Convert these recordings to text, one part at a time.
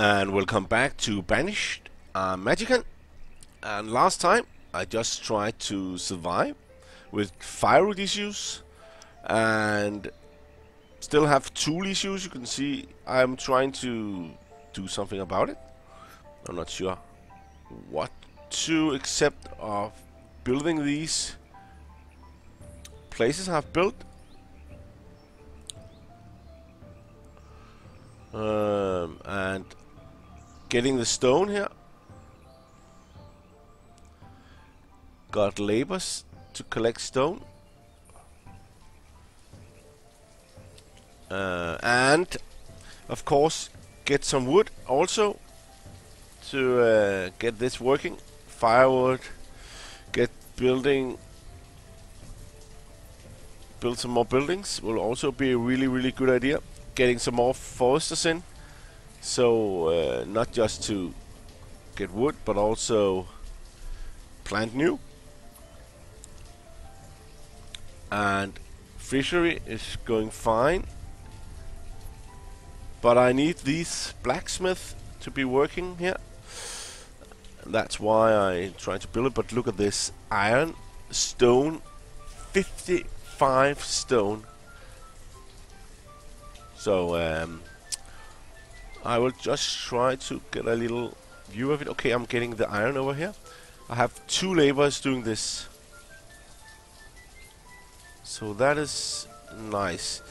And welcome back to Banished. I'm Magican, and last time I just tried to survive with firewood issues and still have tool issues. You can see I'm trying to do something about it. I'm not sure what to accept of building these places I've built. And getting the stone here. Got labors to collect stone. And of course get some wood also to get this working. Firewood, build some more buildings will also be a really good idea. Getting some more foresters in, so not just to get wood but also plant new. And fishery is going fine, but I need these blacksmiths to be working here. That's why I try to build it. But look at this iron, stone, 55 stone. So I will just try to get a little view of it. Okay, I'm getting the iron over here. I have 2 laborers doing this, so that is nice.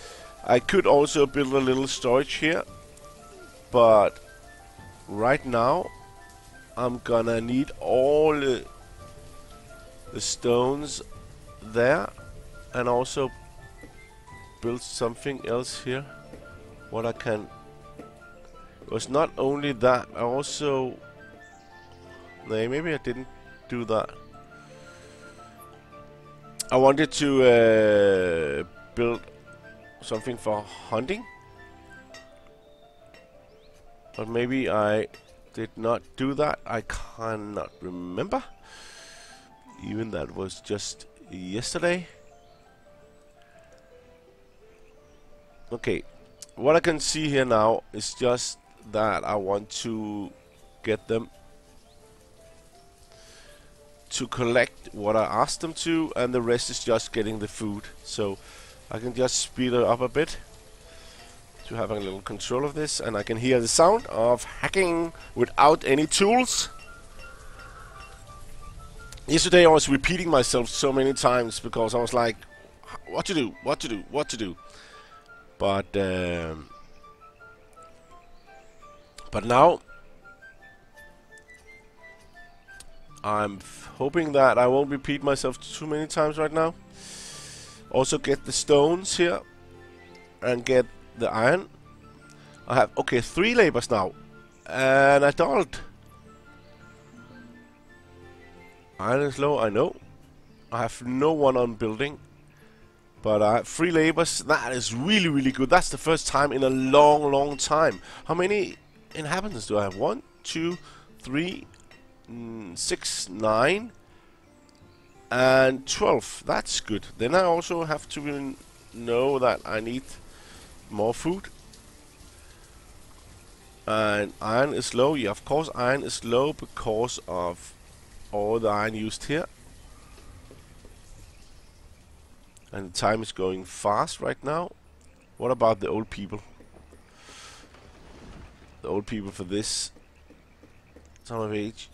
I could also build a little storage here, but right now I'm gonna need all the stones there, and also build something else here. What I can... It was not only that, I also... No, maybe I didn't do that. I wanted to build something for hunting, but maybe I did not do that. I cannot remember. Even that was just yesterday. Okay, what I can see here now is just that I want to get them to collect what I asked them to, and the rest is just getting the food. So I can just speed it up a bit to have a little control of this, and I can hear the sound of hacking without any tools. Yesterday I was repeating myself so many times because I was like, what to do, what to do, what to do. But now I'm hoping that I won't repeat myself too many times right now. Also get the stones here and get the iron. I have 3 labors now. An adult. Iron is low, I know. I have no one on building, but I have 3 labors. That is really good. That's the first time in a long time. How many inhabitants do I have? 1, 2, 3, 6, 9, and 12. That's good. Then I also have to know that I need more food. And iron is low. Yeah, of course iron is low because of all the iron used here. And the time is going fast right now. What about the old people? The old people for this time of age.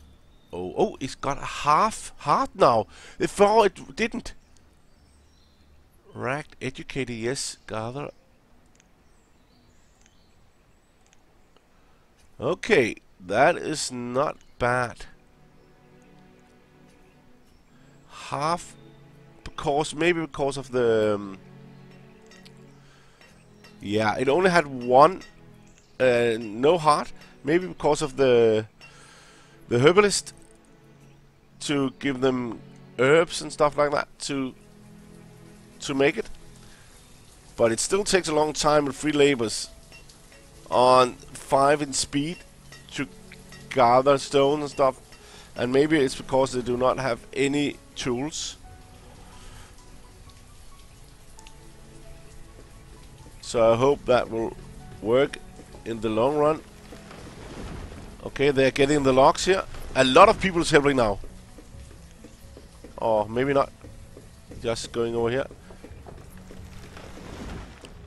Oh, it's got a half heart now. Before it didn't. Racked, educated, yes, gather. Okay, that is not bad. Half, maybe because of the... yeah, it only had 1, no heart. Maybe because of the herbalist, to give them herbs and stuff like that to make it. But it still takes a long time with 3 labors on 5 in speed to gather stone and stuff. And maybe it's because they do not have any tools. So I hope that will work in the long run. Okay, they're getting the logs here. A lot of people is helping now. Or maybe not. Just going over here.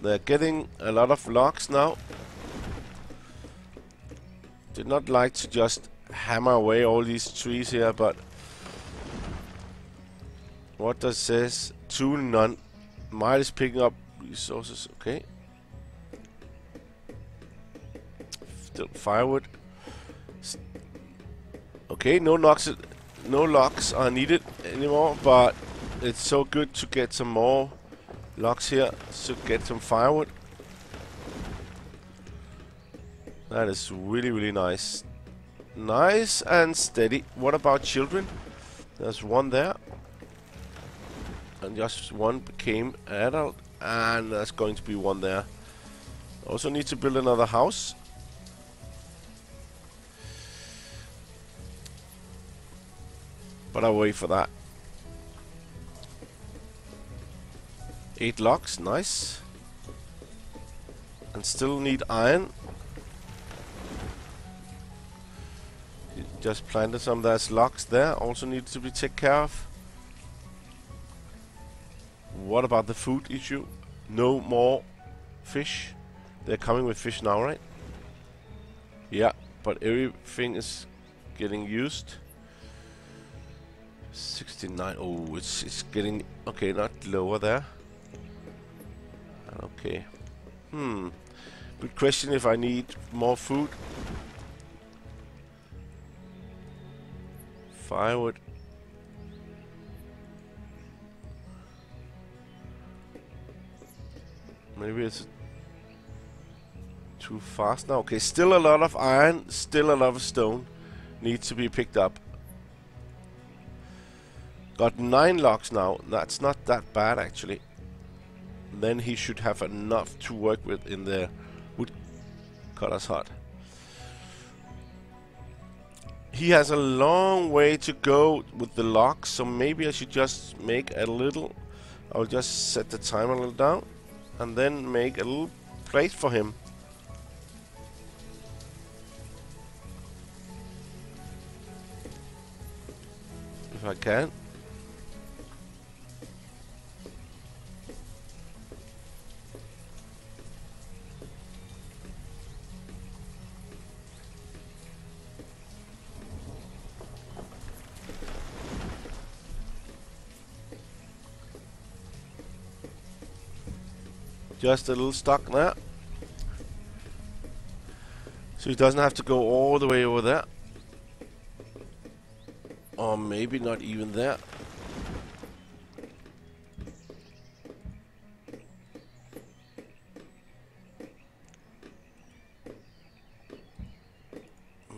They're getting a lot of logs now. Did not like to just hammer away all these trees here, but what does it says? 2 none. Might is picking up resources. Okay. Still firewood. Okay, no logs are needed anymore, but it's so good to get some more logs here to get some firewood. That is really, really nice. Nice and steady. What about children? There's one there. And just one became adult. And there's going to be one there. Also need to build another house. But I'll wait for that. 8 logs, nice. And still need iron. Just planted some. There's logs there. Also need to be taken care of. What about the food issue? No more fish. They're coming with fish now, right? Yeah, but everything is getting used. 69. Oh, it's getting okay. Not lower there. Okay. Good question. If I need more food. Firewood. Maybe it's too fast now. Okay, still a lot of iron, still a lot of stone needs to be picked up. Got 9 logs now. That's not that bad actually. Then he should have enough to work with in the woodcutter's hut. He has a long way to go with the logs, so maybe I should just make a little. I'll just set the timer a little down and then make a little place for him. If I can. Just a little stuck there. So he doesn't have to go all the way over there. Or maybe not even there.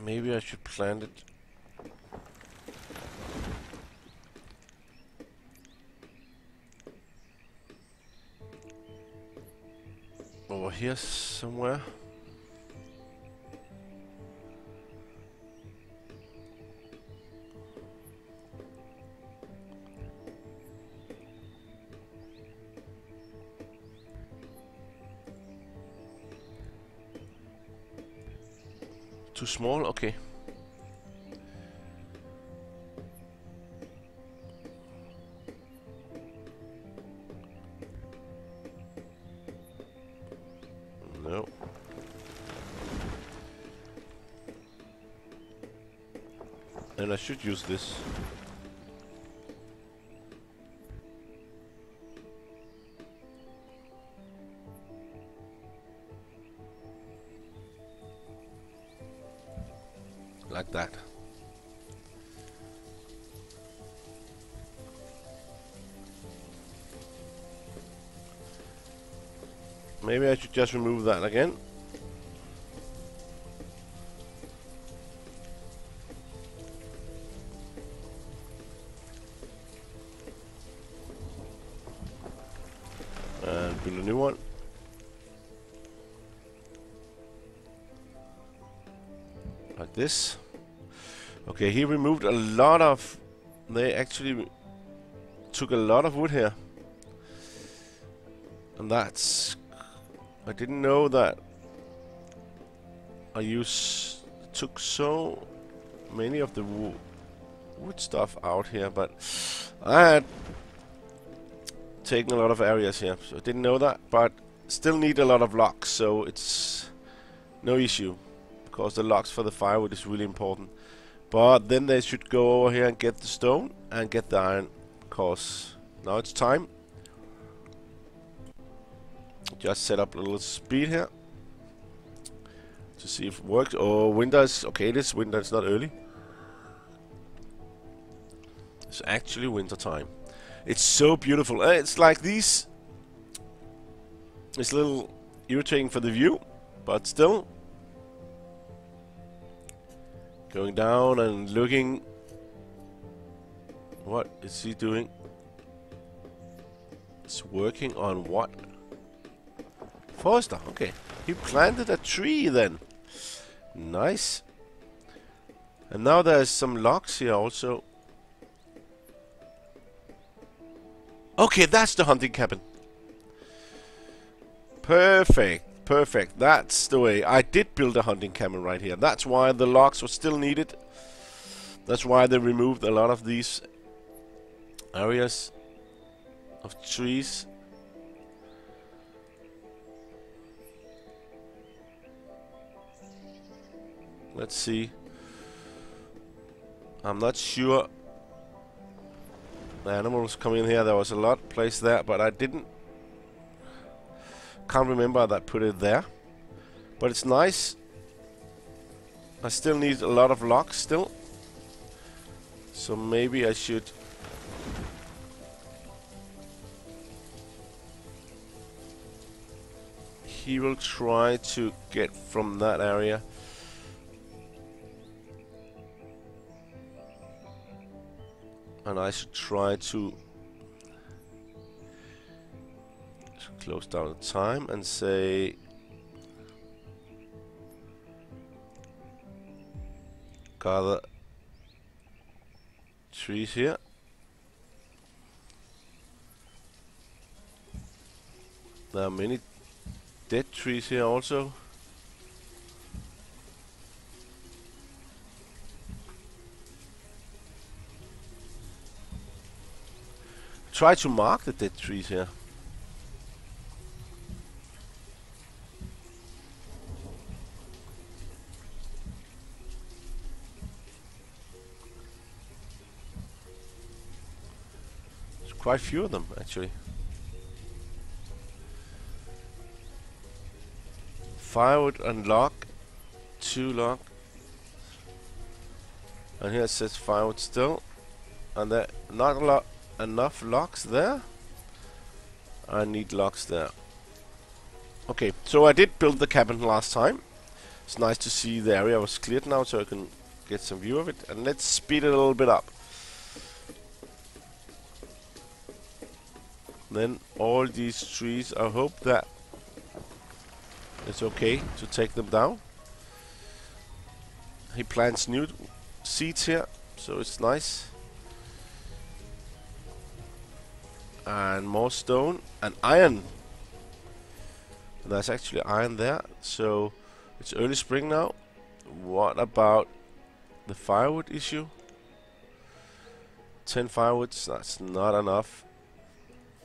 Maybe I should plant it. Over here somewhere. Too small? Okay. No. And I should use this. Like that. Maybe I should just remove that again. And build a new one. Like this. Okay, he removed a lot of... They actually took a lot of wood here. And that's... I didn't know that I use took so many of the wood stuff out here, but I had taken a lot of areas here, so I didn't know that, but still need a lot of logs, so it's no issue, because the logs for the firewood is really important. But then they should go over here and get the stone and get the iron, because now it's time. Just set up a little speed here to see if it works. Oh, winter is okay. This winter is not early. It's actually winter time. It's so beautiful. It's like these. It's a little irritating for the view, but still. Going down and looking. What is he doing? It's working on what? Forester. Okay. He planted a tree then. Nice. And now there's some logs here also. Okay, that's the hunting cabin. Perfect, perfect. That's the way. I did build a hunting cabin right here. That's why the logs were still needed. That's why they removed a lot of these areas of trees. Let's see. I'm not sure. The animals come in here. There was a lot placed there, but I can't remember that I put it there. But it's nice. I still need a lot of logs still. So maybe I should he will try to get from that area. And I should try to close down the time and say gather trees here. There are many dead trees here also. Try to mark the dead trees here. There's quite a few of them actually. Firewood and log, 2 log. And here it says firewood still. And there not a lot enough logs there. I need logs there. Okay, so I did build the cabin last time. It's nice to see the area was cleared now, so I can get some view of it. And let's speed it a little bit up. Then all these trees, I hope that it's okay to take them down. He plants new seeds here, so it's nice. And more stone and iron. There's actually iron there, so it's early spring now. What about the firewood issue? 10 firewoods, that's not enough.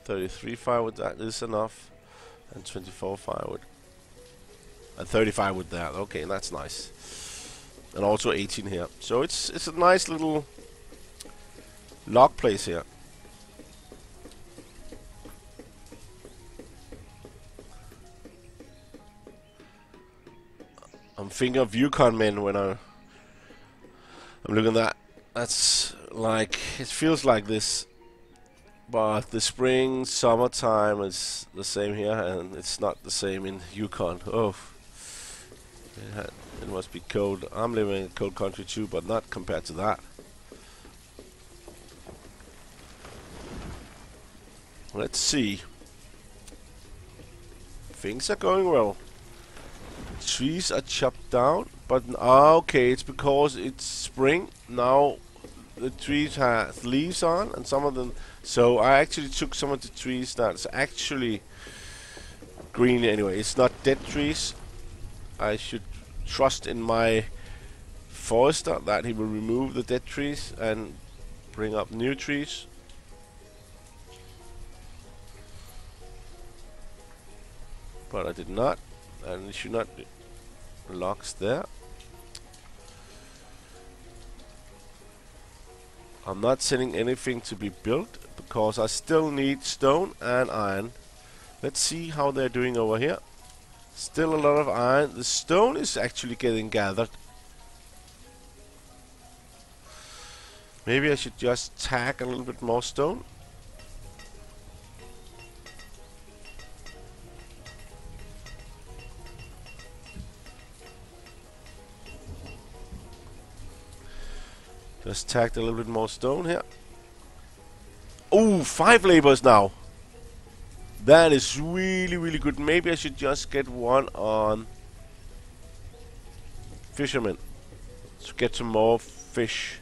33 firewood, that is enough. And 24 firewood. And 30 firewood there, okay, that's nice. And also 18 here. So it's a nice little log place here. I'm thinking of Yukon men when I'm looking at that. That's like, it feels like this. But the spring, summertime is the same here, and it's not the same in Yukon. Oh, it must be cold. I'm living in a cold country too, but not compared to that. Let's see. Things are going well. Trees are chopped down, but okay, it's because it's spring now. The trees have leaves on, and some of them. So I actually took some of the trees that's actually green anyway. It's not dead trees. I should trust in my forester that he will remove the dead trees and bring up new trees. But I did not, and it should not be logs there. I'm not sending anything to be built because I still need stone and iron. Let's see how they're doing over here. Still a lot of iron. The stone is actually getting gathered. Maybe I should just tag a little bit more stone. Just tagged a little bit more stone here. Oh, 5 laborers now. That is really, really good. Maybe I should just get one on fishermen to get some more fish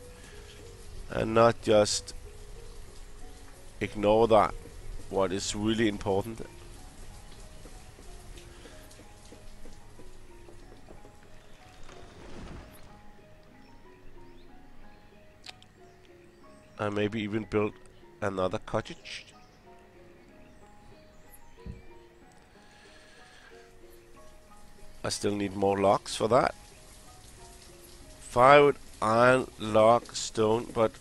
and not just ignore that. What is really important. And maybe even build another cottage. I still need more logs for that. Firewood, iron, log, stone, but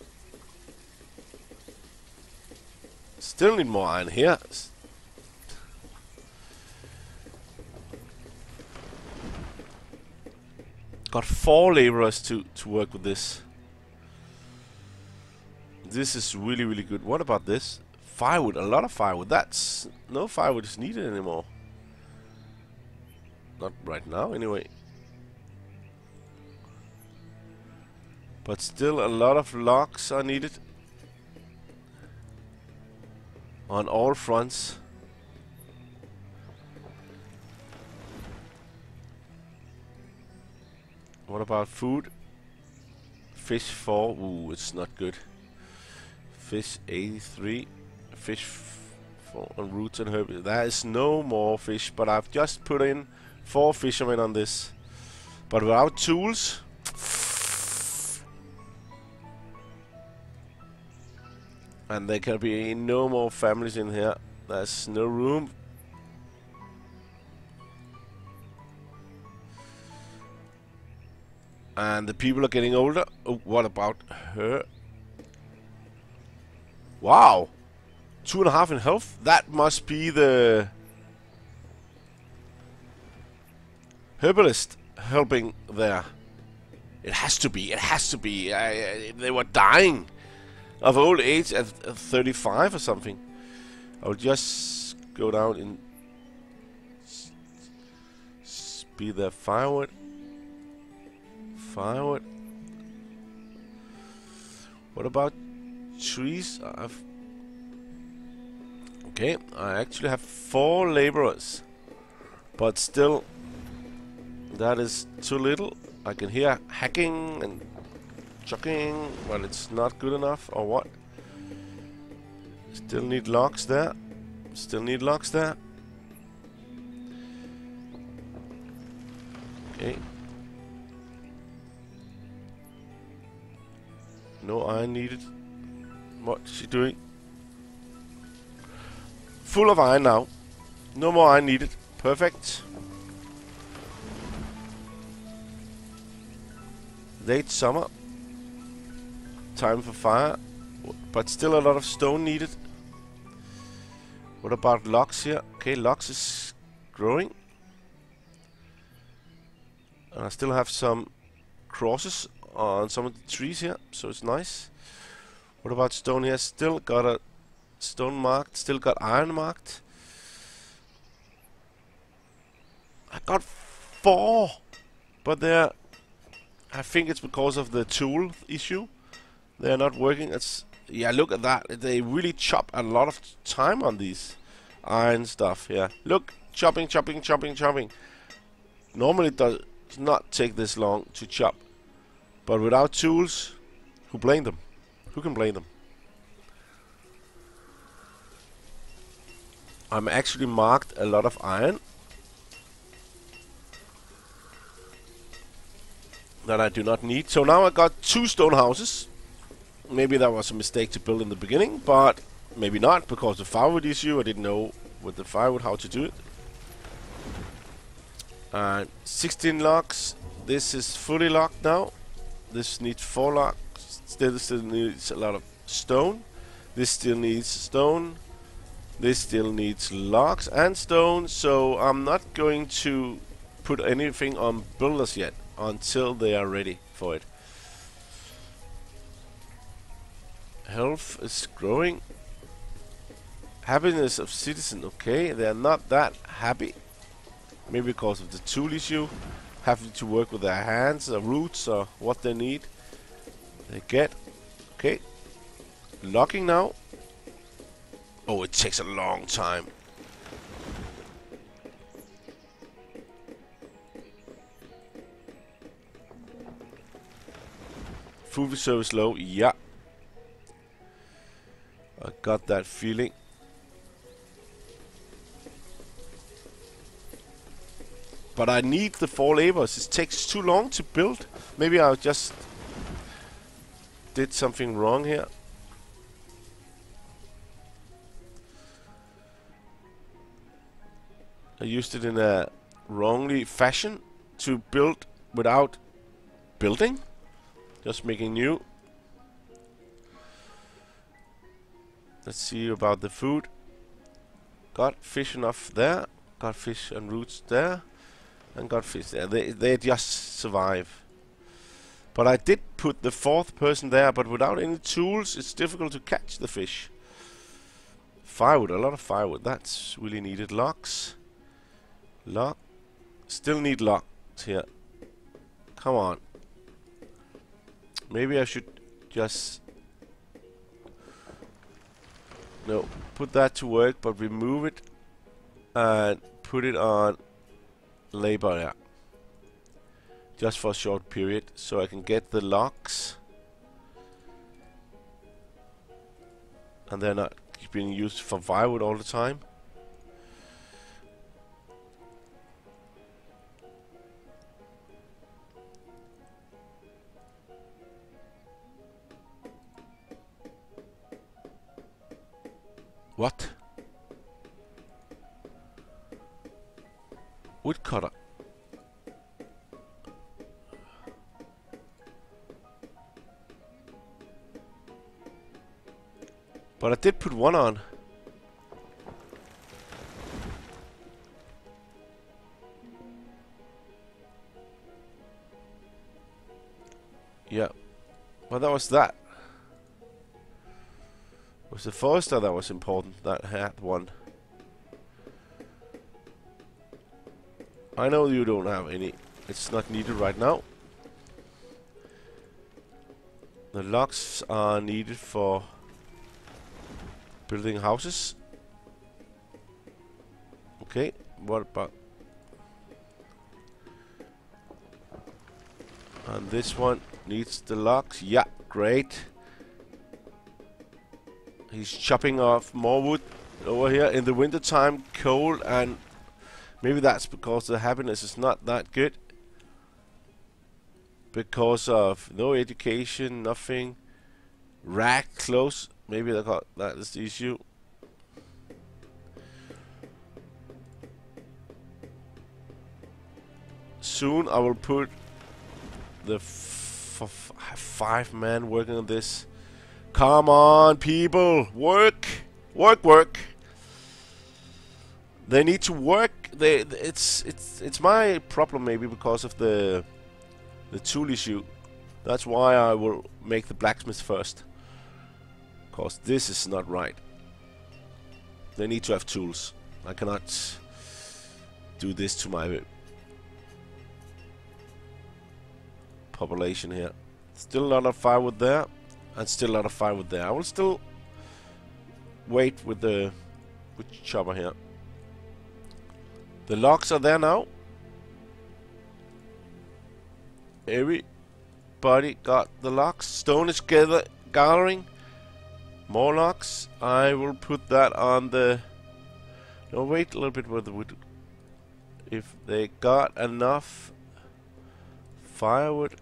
still need more iron here. Got 4 laborers to work with this. This is really, really good. What about this? Firewood, a lot of firewood. That's no firewood is needed anymore. Not right now, anyway. But still, a lot of logs are needed on all fronts. What about food? Fish 4. Ooh, it's not good. Fish 83. Fish 4 on roots and herbs. There is no more fish, but I've just put in 4 fishermen on this. But without tools, and there can be no more families in here. There's no room. And the people are getting older. Oh, what about her? Wow! 2.5 in health? That must be the herbalist helping there. It has to be. It has to be. They were dying of old age at 35 or something. I'll just go down and be the firewood. Firewood. What about trees? Okay, I actually have 4 laborers, but still, that is too little. I can hear hacking and chucking, but it's not good enough, or what? Still need logs there. Still need logs there. Okay. No iron needed. What's she doing? Full of iron now. No more iron needed. Perfect. Late summer. Time for fire. But still a lot of stone needed. What about logs here? Okay, logs is growing. And I still have some crosses on some of the trees here, so it's nice. What about stone here? Still got a stone marked, still got iron marked. I got 4, but they're, I think it's because of the tool issue. They're not working. It's, yeah, look at that. They really chop a lot of time on these iron stuff here. Look, chopping, chopping, chopping, chopping. Normally it does not take this long to chop. But without tools, who blame them? Who can blame them? I'm actually marked a lot of iron. that I do not need. So now I got 2 stone houses. Maybe that was a mistake to build in the beginning, but maybe not, because the firewood issue, I didn't know with the firewood how to do it. And 16 logs. This is fully locked now. This needs 4 logs. Still needs a lot of stone. This still needs stone. This still needs logs and stone. So I'm not going to put anything on builders yet until they are ready for it. Health is growing. Happiness of citizen. Okay, they are not that happy. Maybe because of the tool issue. Having to work with their hands or roots or what they need. They get. Okay. Logging now. Oh, it takes a long time. Food reserve is low. Yeah. I got that feeling. But I need the 4 laborers. It takes too long to build. Maybe I just did something wrong here. I used it in a wrongly fashion to build without building. Just making new. Let's see about the food. Got fish enough there. Got fish and roots there. And got fish there. They just survive. But I did put the 4th person there, but without any tools, it's difficult to catch the fish. Firewood, a lot of firewood. That's really needed. Logs. Log. Still need logs here. Come on. Maybe I should just... No, put that to work, but remove it and put it on labor, yeah. Just for a short period, so I can get the logs. And they're not being used for firewood all the time. What? Woodcutter. But I did put 1 on. Yeah. Well, that was that. It was the forester that was important, that had 1. I know you don't have any. It's not needed right now. The logs are needed for building houses. Okay, what about... And this one needs the logs. Yeah, great. He's chopping off more wood over here in the winter time, cold, and maybe that's because the happiness is not that good. Because of no education, nothing, ragged clothes. Maybe that is the issue. Soon I will put the 5 men working on this. Come on, people, work, work, work. They need to work. It's my problem maybe because of the tool issue. That's why I will make the blacksmith first. Because this is not right. They need to have tools. I cannot do this to my population here. Still a lot of firewood there. And still a lot of firewood there. I will still wait with the wood chopper here. The logs are there now. Everybody got the logs. Stone is gathering. More logs. I will put that on the... No, wait a little bit with the wood. If they got enough firewood.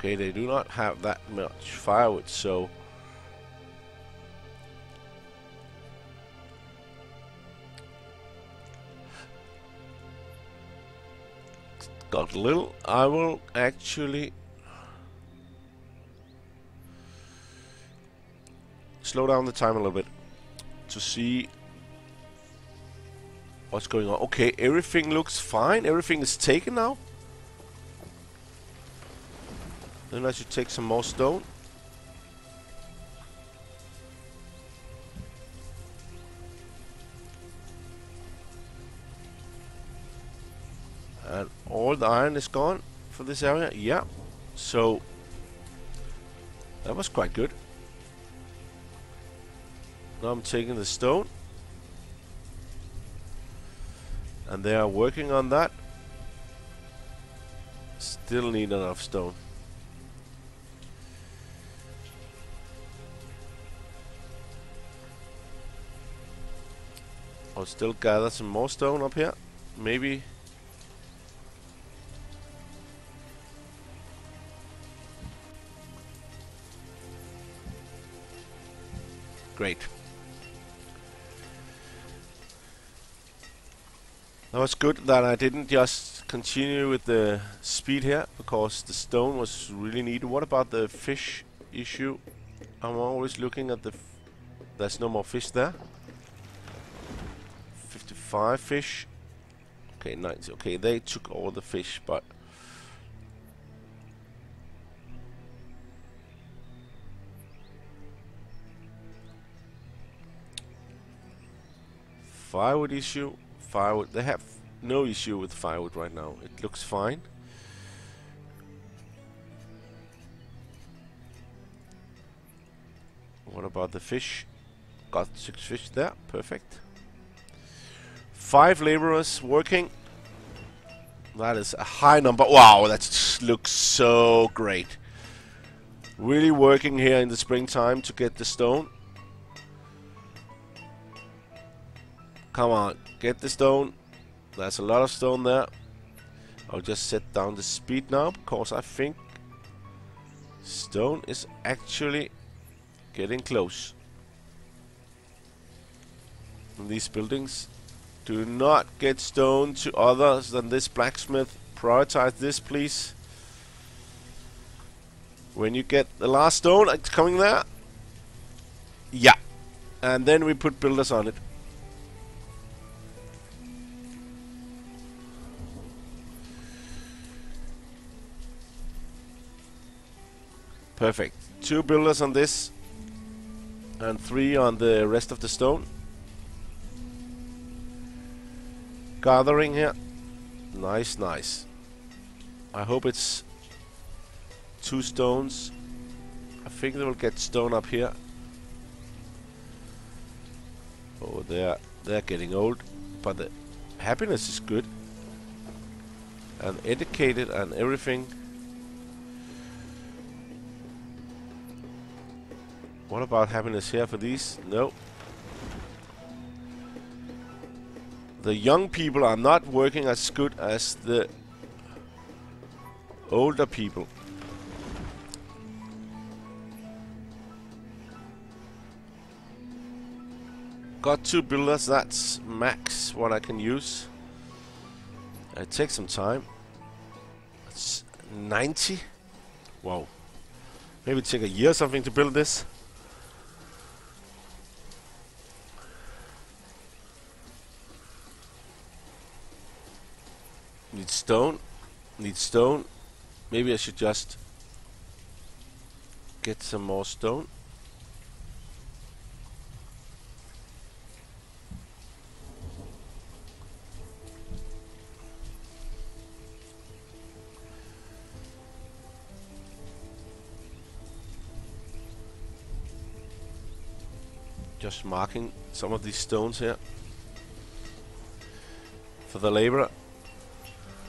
Okay, they do not have that much firewood, so got a little. I will actually slow down the time a little bit to see what's going on. Okay, everything looks fine. Everything is taken now. Then I should take some more stone. And all the iron is gone for this area. Yeah. So that was quite good. Now I'm taking the stone. And they are working on that. Still need enough stone. I'll still gather some more stone up here. Maybe. Great. That was good that I didn't just continue with the speed here, because the stone was really needed. What about the fish issue? I'm always looking at the... There's no more fish there. 55 fish. Okay, 90. Okay, they took all the fish, but... Firewood issue. Firewood. They have no issue with firewood right now. It looks fine. What about the fish? Got 6 fish there. Perfect. 5 laborers working. That is a high number. Wow, that looks so great. Really working here in the springtime to get the stone. Come on, get the stone. There's a lot of stone there. I'll just set down the speed now, because I think stone is actually getting close. And these buildings, do not get stone to others than this blacksmith. Prioritize this, please. When you get the last stone, it's coming there. Yeah. And then we put builders on it. Perfect. 2 builders on this. And 3 on the rest of the stone. Gathering here. Nice, nice. I hope it's 2 stones. I think they will get stone up here. Oh, they're getting old. But the happiness is good. And educated and everything. What about happiness here for these? No. The young people are not working as good as the older people. Got 2 builders, that's max what I can use. It takes some time. It's 90. Wow. Maybe take a year or something to build this. Need stone. Need stone. Maybe I should just get some more stone. Just marking some of these stones here for the laborer.